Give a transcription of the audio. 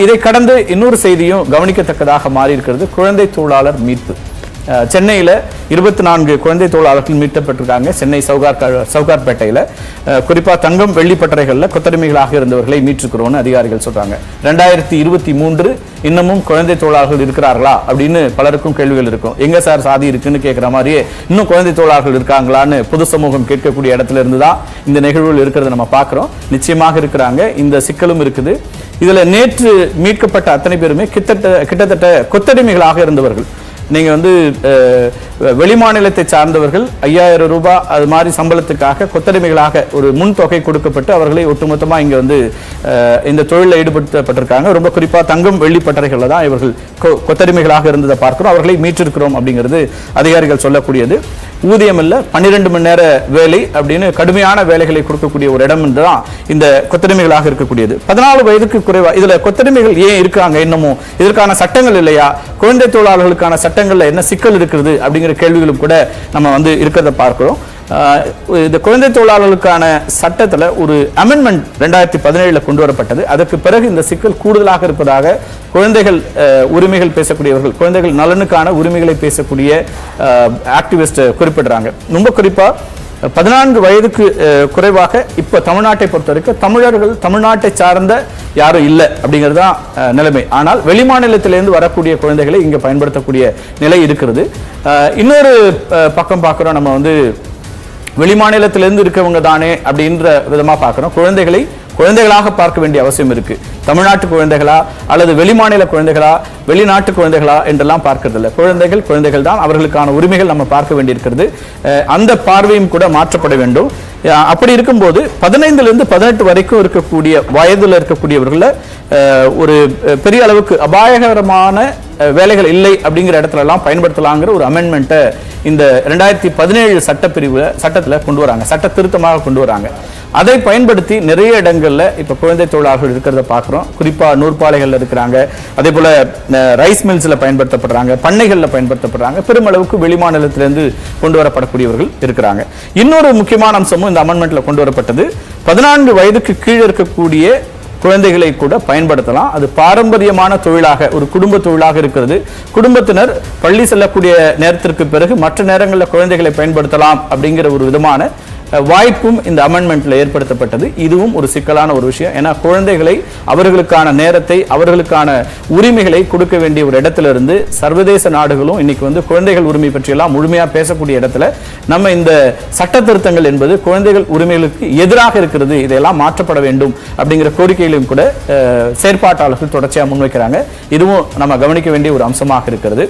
இதை கடந்து இன்னொரு செய்தியும் கவனிக்கத்தக்கதாக மாறி இருக்கிறது. குழந்தை தொழிலாளர் மீட்பு. சென்னையில் 24 குழந்தை தொழிலாளர்கள் மீட்கப்பட்டிருக்காங்க. சென்னை சவுகார்பேட்டையில் குறிப்பாக தங்கம் வெள்ளி பட்டறைகளில் கொத்தடிமைகளாக இருந்தவர்களை மீட்டிருக்கிறோன்னு அதிகாரிகள் சொல்றாங்க. 2023 இன்னமும் குழந்தை தொழிலாளர்கள் இருக்கிறார்களா அப்படின்னு பலருக்கும் கேள்விகள் இருக்கும். எங்க சார் சாதி இருக்குன்னு கேட்கிற மாதிரியே இன்னும் குழந்தை தொழிலாளர்கள் இருக்காங்களான்னு பொது சமூகம் கேட்கக்கூடிய இடத்துல இருந்துதான் இந்த நிகழ்வுகள் இருக்கிறத நம்ம பார்க்கிறோம். நிச்சயமாக இருக்கிறாங்க. இந்த சிக்கலும் இருக்குது. இதுல நேற்று மீட்கப்பட்ட அத்தனை பேருமே கிட்டத்தட்ட கொத்தடிமைகளாக இருந்தவர்கள். நீங்க வெளிமாநிலத்தை சார்ந்தவர்கள் 5000 ரூபாய் அது மாதிரி சம்பளத்துக்காக கொத்தடிமைகளாக ஒரு முன் தொகை கொடுக்கப்பட்டு அவர்களை ஒட்டுமொத்தமா இங்க இந்த தொழிலில் ஈடுபடுத்தப்பட்டிருக்காங்க. ரொம்ப குறிப்பா தங்கம் வெள்ளி பட்டறைகள்ல தான் இவர்கள் கொத்தடிமைகளாக இருந்ததை பார்க்கிறோம். அவர்களை மீட்டிருக்கிறோம் அப்படிங்கிறது அதிகாரிகள் சொல்லக்கூடியது. ஊதியம் இல்ல, 12 மணி நேர வேலை அப்படின்னு கடுமையான வேலைகளை கொடுக்கக்கூடிய ஒரு இடம் என்றுதான் இந்த கொத்தடிமைகளாக இருக்கக்கூடியது. 14 வயதுக்கு குறைவா இதுல கொத்தடிமைகள் ஏன் இருக்காங்க? இன்னமும் இதற்கான சட்டங்கள் இல்லையா? குழந்தை தொழிலாளர்களுக்கான சட்டங்கள்ல என்ன சிக்கல் இருக்கிறது அப்படிங்கிற கேள்விகளும் கூட நம்ம இருக்கிறத பார்க்கிறோம். இந்த குழந்தை தொழிலாளர்களுக்கான சட்டத்துல ஒரு அமெண்ட்மெண்ட் 2017 கொண்டு வரப்பட்டது. அதற்கு பிறகு இந்த சிக்கல் கூடுதலாக இருப்பதாக குழந்தைகள் உரிமைகள் பேசக்கூடியவர்கள், குழந்தைகள் நலனுக்கான உரிமைகளை பேசக்கூடிய ஆக்டிவிஸ்ட் குறிப்பிடுறாங்க. ரொம்ப குறிப்பா 14 வயதுக்கு குறைவாக இப்ப தமிழ்நாட்டை பொறுத்த வரைக்கும் தமிழர்கள் தமிழ்நாட்டை சார்ந்த யாரும் இல்லை அப்படிங்கிறது தான் நிலைமை. ஆனால் வெளிமாநிலத்திலிருந்து வரக்கூடிய குழந்தைகளை இங்க பயன்படுத்தக்கூடிய நிலை இருக்கிறது. இன்னொரு பக்கம் பார்க்கிறோம், நம்ம வெளிமாநிலத்திலிருந்து இருக்கவங்க தானே அப்படின்ற விதமா பார்க்கிறோம். குழந்தைகளை குழந்தைகளாக பார்க்க வேண்டிய அவசியம் இருக்கு. தமிழ்நாட்டு குழந்தைகளா அல்லது வெளிமாநில குழந்தைகளா வெளிநாட்டு குழந்தைகளா என்றெல்லாம் பார்க்கறது இல்லை. குழந்தைகள் தான். அவர்களுக்கான உரிமைகள் நம்ம பார்க்க வேண்டியிருக்கிறது. அந்த பார்வையும் கூட மாற்றப்பட வேண்டும். அப்படி இருக்கும்போது 15 to 18 வரைக்கும் இருக்கக்கூடிய வயதுல இருக்கக்கூடியவர்களை ஒரு பெரிய அளவுக்கு அபாயகரமான வேலைகள் இல்லை அப்படிங்கிற இடத்துல எல்லாம் பயன்படுத்தலாங்கிற ஒரு அமெண்ட்மெண்ட்டை இந்த 2017 சட்டத்துல கொண்டு வராங்க, சட்ட திருத்தமாக கொண்டு வராங்க. அதை பயன்படுத்தி நிறைய இடங்கள்ல இப்ப குழந்தை தொழிலாளர்கள் இருக்கிறத பார்க்கிறோம். குறிப்பா நூற்பாலைகள்ல இருக்கிறாங்க, அதே போல ரைஸ் மில்ஸ்ல பயன்படுத்தப்படுறாங்க, பண்ணைகள்ல பயன்படுத்தப்படுறாங்க. பெருமளவுக்கு வெளிமாநிலத்திலிருந்து கொண்டு வரப்படக்கூடியவர்கள் இருக்கிறாங்க. இன்னொரு முக்கியமான அம்சமும் இந்த அமெண்ட்மெண்ட்ல கொண்டு வரப்பட்டது. 14 வயதுக்கு கீழே இருக்கக்கூடிய குழந்தைகளை கூட பயன்படுத்தலாம். அது பாரம்பரியமான தொழிலாக, ஒரு குடும்ப தொழிலாக இருக்கிறது. குடும்பத்தினர் பள்ளி செல்லக்கூடிய நேரத்திற்கு பிறகு மற்ற நேரங்களில் குழந்தைகளை பயன்படுத்தலாம் அப்படிங்கிற ஒரு விதமான வாய்ப்பும் இந்த அமெண்ட்மெண்ட்ல ஏற்படுத்தப்பட்டது. இதுவும் ஒரு சிக்கலான ஒரு விஷயம். ஏன்னா குழந்தைகளை, அவர்களுக்கான நேரத்தை, அவர்களுக்கான உரிமைகளை கொடுக்க வேண்டிய ஒரு இடத்துல இருந்து சர்வதேச நாடுகளும் இன்னைக்கு குழந்தைகள் உரிமை பற்றியெல்லாம் முழுமையா பேசக்கூடிய இடத்துல நம்ம இந்த சட்ட திருத்தங்கள் என்பது குழந்தைகள் உரிமைகளுக்கு எதிராக இருக்கிறது, இதெல்லாம் மாற்றப்பட வேண்டும் அப்படிங்கிற கோரிக்கைகளையும் கூட செயற்பாட்டாளர்கள் தொடர்ச்சியாக முன்வைக்கிறாங்க. இதுவும் நம்ம கவனிக்க வேண்டிய ஒரு அம்சமாக இருக்கிறது.